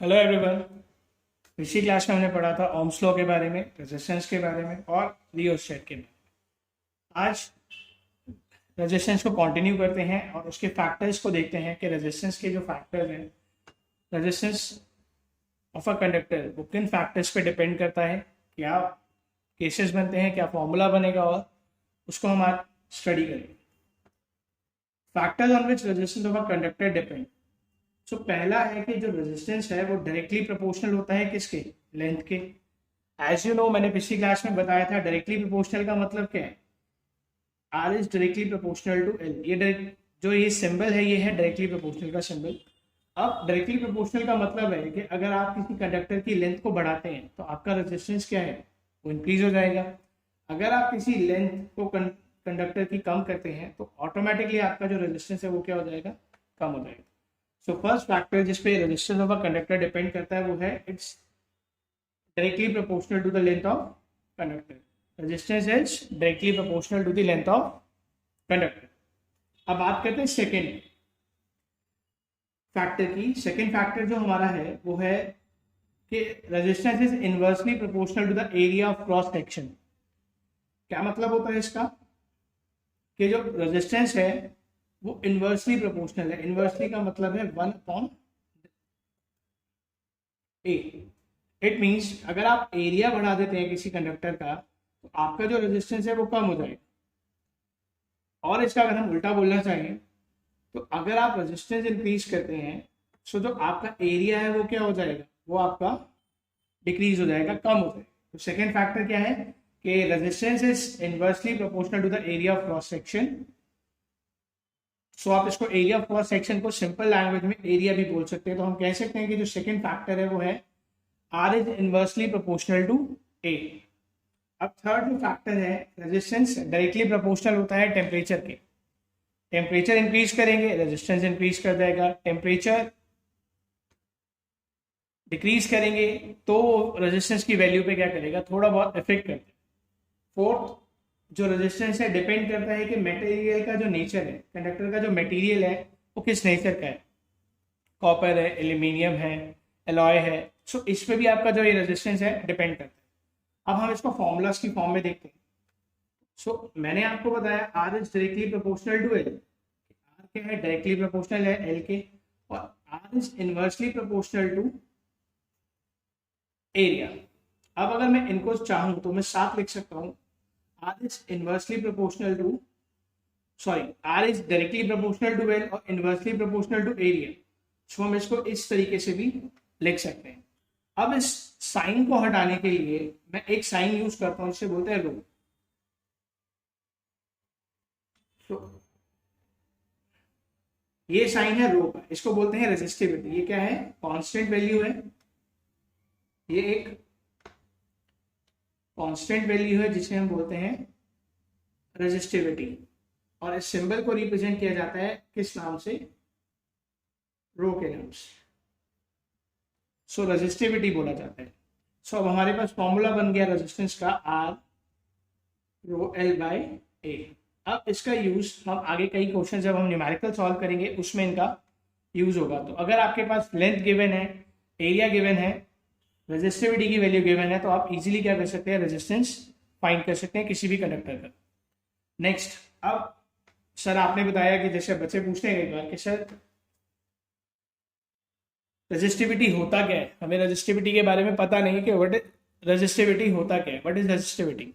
Hello everyone. पिछली class में हमने पढ़ा था ओम्स लॉ के बारे में, रेजिस्टेंस के बारे में और रियोस्टेट के बारे में। आज रेजिस्टेंस को कंटिन्यू करते हैं और उसके फैक्टर्स को देखते हैं कि रेजिस्टेंस के जो फैक्टर्स हैं, रेजिस्टेंस ऑफ अ कंडक्टर वो किन फैक्टर्स पे डिपेंड करता है, क्या केसेस बनते हैं, क्या फॉर्मूला बनेगा, और उसको हम आज स्टडी करेंगे। Factors on which resistance of a conductor depend. So पहला है कि जो रेजिस्टेंस है वो डायरेक्टली प्रोपोर्शनल होता है किसके, लेंथ के। एज यू नो, मैंने पिछली क्लास में बताया था डायरेक्टली प्रोपोर्शनल का मतलब क्या है। R is directly proportional to L. ये डायरेक्ट जो ये सिंबल है, ये है डायरेक्टली प्रोपोर्शनल का सिंबल। अब डायरेक्टली प्रोपोर्शनल का मतलब है कि अगर आप किसी कंडक्टर की लेंथ को बढ़ाते हैं तो आपका रेजिस्टेंस क्या है, वो इंक्रीज हो जाएगा। अगर आप किसी लेंथ को कंडक्टर की कम करते हैं तो ऑटोमेटिकली आपका जो रेजिस्टेंस है वो क्या हो जाएगा, कम हो जाएगा। सो फर्स्ट फैक्टर जिसपे resistance of a conductor depend करता है वो है it's directly proportional to the length of conductor. Resistance is directly proportional to the length of conductor. अब बात करते हैं सेकेंड फैक्टर की। सेकेंड फैक्टर जो हमारा है वो है कि resistance is inversely proportional to the area of cross section. क्या मतलब होता है इसका, कि जो रेजिस्टेंस है वो इनवर्सली प्रोपोर्शनल है। इनवर्सली का मतलब है 1/A। इट मीन्स अगर आप एरिया बढ़ा देते हैं किसी कंडक्टर का तो आपका जो रेजिस्टेंस है वो कम हो जाएगा। और इसका अगर हम उल्टा बोलना चाहें तो अगर आप रेजिस्टेंस इंक्रीज करते हैं तो जो आपका एरिया है वो क्या हो जाएगा, वो आपका डिक्रीज हो जाएगा, कम हो जाएगा। तो सेकेंड फैक्टर क्या है कि resistance is inversely proportional to the area of cross section. So आप इसको एरिया ऑफ क्रॉस सेक्शन को सिंपल लैंग्वेज में एरिया भी बोल सकते हैं। तो हम कह सकते हैं कि जो सेकेंड फैक्टर है वो है R is inversely proportional to A। अब थर्ड जो फैक्टर है, रेजिस्टेंस डायरेक्टली प्रोपोर्शनल होता है टेम्परेचर के। टेम्परेचर इंक्रीज करेंगे, रेजिस्टेंस इंक्रीज कर जाएगा। टेम्परेचर डिक्रीज करेंगे तो रेजिस्टेंस की वैल्यू पे क्या करेगा, थोड़ा बहुत इफेक्ट करेगा। फोर्थ जो रेजिस्टेंस है डिपेंड करता है कि मटेरियल का जो नेचर है, कंडक्टर का जो मटेरियल है वो किस नेचर का है। कॉपर है, एल्यूमिनियम है, एलॉय है। सो इस पे भी आपका जो ये रेजिस्टेंस है डिपेंड करता है। अब हम इसको फॉर्मूलाज की फॉर्म में देखते हैं। सो मैंने आपको बताया R is directly proportional to L. R क्या है, डायरेक्टली प्रोपोर्शनल है एल के, और R is inversely proportional to area. अब अगर मैं इनको चाहूं तो मैं साथ लिख सकता हूं, R is inversely proportional to, sorry, R is directly proportional to L और inversely proportional to area. So हम इसको इस तरीके से भी लिख सकते हैं। अब इस साइन को हटाने के लिए मैं एक साइन यूज करता हूं, जिसे बोलते हैं रो। तो ये साइन है रो का, इसको बोलते हैं रेजिस्टिविटी। ये क्या है, कांस्टेंट वैल्यू है। ये एक कांस्टेंट वैल्यू है जिसे हम बोलते हैं रेजिस्टिविटी। और इस सिंबल को रिप्रेजेंट किया जाता है किस नाम से, रो के नाम से। सो रेजिस्टिविटी बोला जाता है। सो अब हमारे पास फॉर्मूला बन गया रेजिस्टेंस का, आर रो एल बाय ए। अब इसका यूज हम आगे कई क्वेश्चन जब हम न्यूमेरिकल सॉल्व करेंगे उसमें इनका यूज होगा। तो अगर आपके पास लेंथ गिवन है, एरिया गिवन है, रेजिस्टिविटी की वैल्यू गिवन है, तो आप इजीली क्या कर सकते हैं, रेजिस्टेंस फाइंड कर सकते हैं किसी भी कंडक्टर का। नेक्स्ट, अब सर आपने बताया कि जैसे बच्चे पूछते हैं एक बार कि सर रेजिस्टिविटी होता क्या है, हमें रेजिस्टिविटी के बारे में पता नहीं कि व्हाट रेजिस्टिविटी होता क्या है, what is resistivity.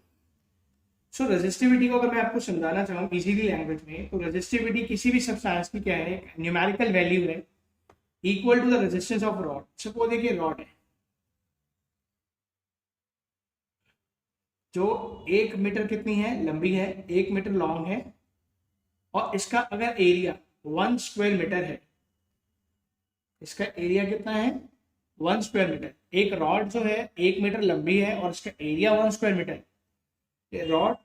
So resistivity को अगर मैं आपको समझाना चाहूँ इजीली लैंग्वेज में, तो रेजिस्टिविटी किसी भी सब्सटेंस की क्या है, न्यूमेरिकल वैल्यू है equal to the resistance of rod. Suppose देखिए रॉड है जो 1 मीटर कितनी है, लंबी है, 1 मीटर लॉन्ग है, और इसका अगर एरिया 1 स्क्वायर मीटर है, इसका एरिया कितना है, 1 स्क्वायर मीटर। एक रॉड जो है 1 मीटर लंबी है और इसका एरिया 1 स्क्वायर मीटर। ये रॉड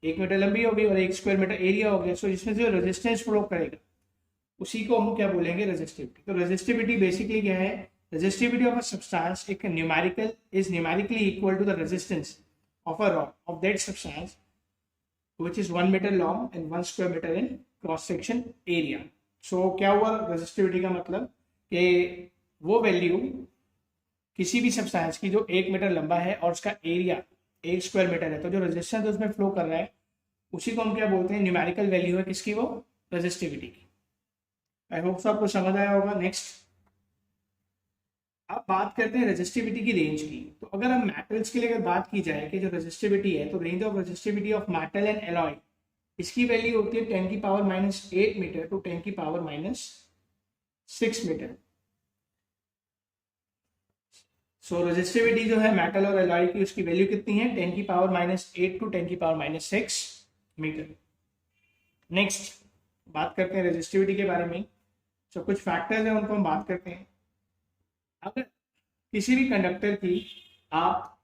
1 मीटर लंबी होगी और 1 स्क्वायर मीटर एरिया हो गया। सो इसमें जो रेजिस्टेंस फ्लो करेगा उसी को हम क्या बोलेंगे, रेजिस्टिविटी। तो रेजिस्टिविटी बेसिकली क्या है, रेजिस्टिविटी ऑफ अ सब्सटेंस एक numerical is numerically equal to the resistance of a rod of that substance which is 1 metre long and 1 square metre in cross section area. So क्या हुआ resistivity का मतलब कि वो value किसी भी substance की जो 1 मीटर लंबा है और उसका एरिया 1 स्क्वायर मीटर है, तो जो रेजिस्टेंस उसमें फ्लो कर रहा है उसी को हम क्या बोलते हैं, न्यूमेरिकल वैल्यू है किसकी, वो रेजिस्टिविटी की। आई होप आपको समझ आया होगा। नेक्स्ट अब बात करते हैं रेजिस्टिविटी की रेंज की। तो अगर हम मेटल्स के लिए अगर बात की जाए कि जो रेजिस्टिविटी है, तो range of resistivity of metal and alloy, इसकी वैल्यू होती है 10 की पावर -8 मीटर टू 10 की पावर -6 मीटर। सो रेजिस्टिविटी जो है मेटल और एलॉय की, उसकी वैल्यू कितनी है, 10 की पावर -8 टू 10 की पावर -6 मीटर। नेक्स्ट बात करते हैं रेजिस्टिविटी के बारे में। जो कुछ फैक्टर्स हैं उनको हम बात करते हैं। अगर किसी भी कंडक्टर की आप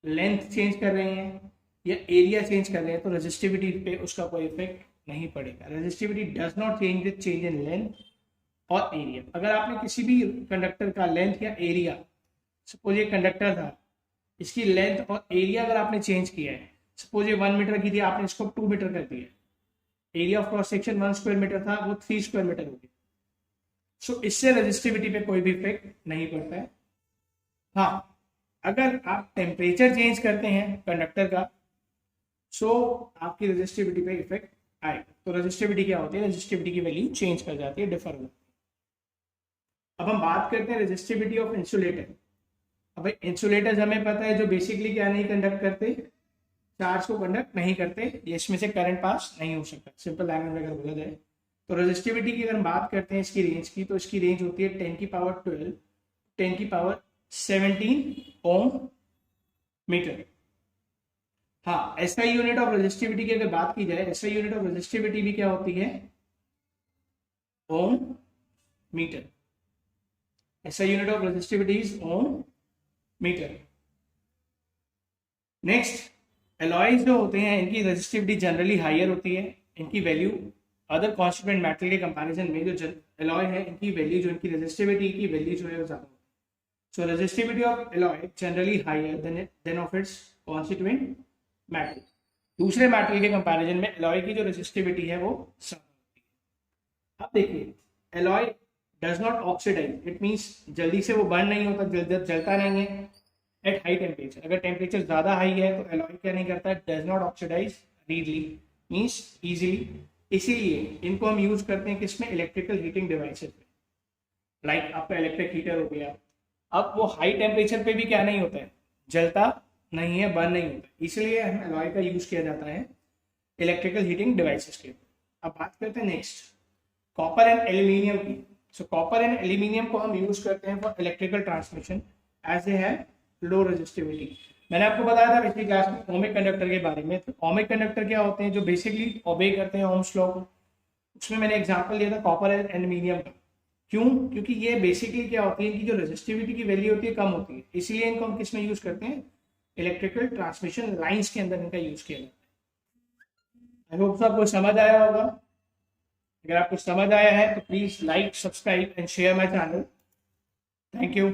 लेंथ चेंज कर रहे हैं या एरिया चेंज कर रहे हैं, तो रेजिस्टिविटी पे उसका कोई इफेक्ट नहीं पड़ेगा। Resistivity does not change with change in length और एरिया। अगर आपने किसी भी कंडक्टर का लेंथ या एरिया, सपोज ये कंडक्टर था, इसकी लेंथ और एरिया अगर आपने चेंज किया है, सपोज ये 1 मीटर की थी, आपने इसको 2 मीटर कर दिया, area of cross section 1 square metre था, वो 3 स्क्वायर मीटर हो गया। सो इससे रेजिस्टिविटी पे कोई भी इफेक्ट नहीं पड़ता है। हाँ, अगर आप टेम्परेचर चेंज करते हैं कंडक्टर का, सो आपकी रेजिस्टिविटी पे इफेक्ट आएगा। तो रेजिस्टिविटी क्या होती है, रेजिस्टिविटी की वैल्यू चेंज कर जाती है, डिफर हो जाती है। अब हम बात करते हैं रेजिस्टिविटी ऑफ इंसुलेटर। अब भाई इंसुलेटर्स हमें पता है जो बेसिकली क्या नहीं कंडक्ट करते, चार्ज को कंडक्ट नहीं करते, इसमें से करंट पास नहीं हो सकता, सिंपल लैंग्वेज में अगर बोला जाए। तो रेजिस्टिविटी की अगर हम बात करते हैं इसकी रेंज की, तो इसकी रेंज होती है 10 की पावर 12 10 की पावर 17 ओम मीटर। हाँ, एसआई यूनिट ऑफ रेजिस्टिविटी की अगर बात की जाए, एसआई यूनिट ऑफ रेजिस्टिविटी भी क्या होती है, ohm metre. SI unit of resistivity is ohm metre. Next, alloys जो होते हैं इनकी रेजिस्टिविटी जनरली हायर होती है। इनकी वैल्यू अदर कॉन्स्टिट्यूएंट मेटल के कंपैरिजन में जो एलॉय है, इनकी वैल्यू जो इनकी रेजिस्टिविटी की वैल्यू जो है वो ज्यादा होती है। So resistivity of alloy generally higher than of its constituent metal. दूसरे मेटल के कंपैरिजन में एलॉय की जो रेजिस्टिविटी है वो ज्यादा होती है। अब देखिए, alloy does not oxidise, it means जल्दी से वो बर्न नहीं होता, जलता नहीं है एट हाई टेम्परेचर। अगर टेम्परेचर ज्यादा हाई है तो एलॉय क्या नहीं करता है, does not oxidise readily, means easily. इसीलिए इनको हम यूज करते हैं किसमें, इलेक्ट्रिकल हीटिंग डिवाइसेस में। लाइक आपका इलेक्ट्रिक हीटर हो गया, अब वो हाई टेम्परेचर पे भी क्या नहीं होता है, जलता नहीं है, बर्न नहीं होता, इसलिए हम एलॉय का यूज किया जाता है इलेक्ट्रिकल हीटिंग डिवाइसेस के। अब बात करते हैं नेक्स्ट कॉपर एंड एल्यूमिनियम की। सो कॉपर एंड एल्यूमिनियम को हम यूज करते हैं for electrical transmission as they have low resistivity. मैंने आपको बताया था पिछली क्लास में ओमिक कंडक्टर के बारे में। तो ओमिक कंडक्टर क्या होते हैं, जो बेसिकली ओबे करते हैं ओम्स लॉ को। उसमें मैंने एग्जांपल दिया था कॉपर एंड एल्यूमिनियम का। क्यों, क्योंकि ये बेसिकली क्या होती है, इनकी जो रेजिस्टिविटी की वैल्यू होती है कम होती है, इसलिए इनको हम किस में यूज करते हैं, इलेक्ट्रिकल ट्रांसमिशन लाइन्स के अंदर इनका यूज किया जाता है। आई होप आपको समझ आया होगा। अगर आपको समझ आया है तो please like, subscribe and share my channel. Thank you.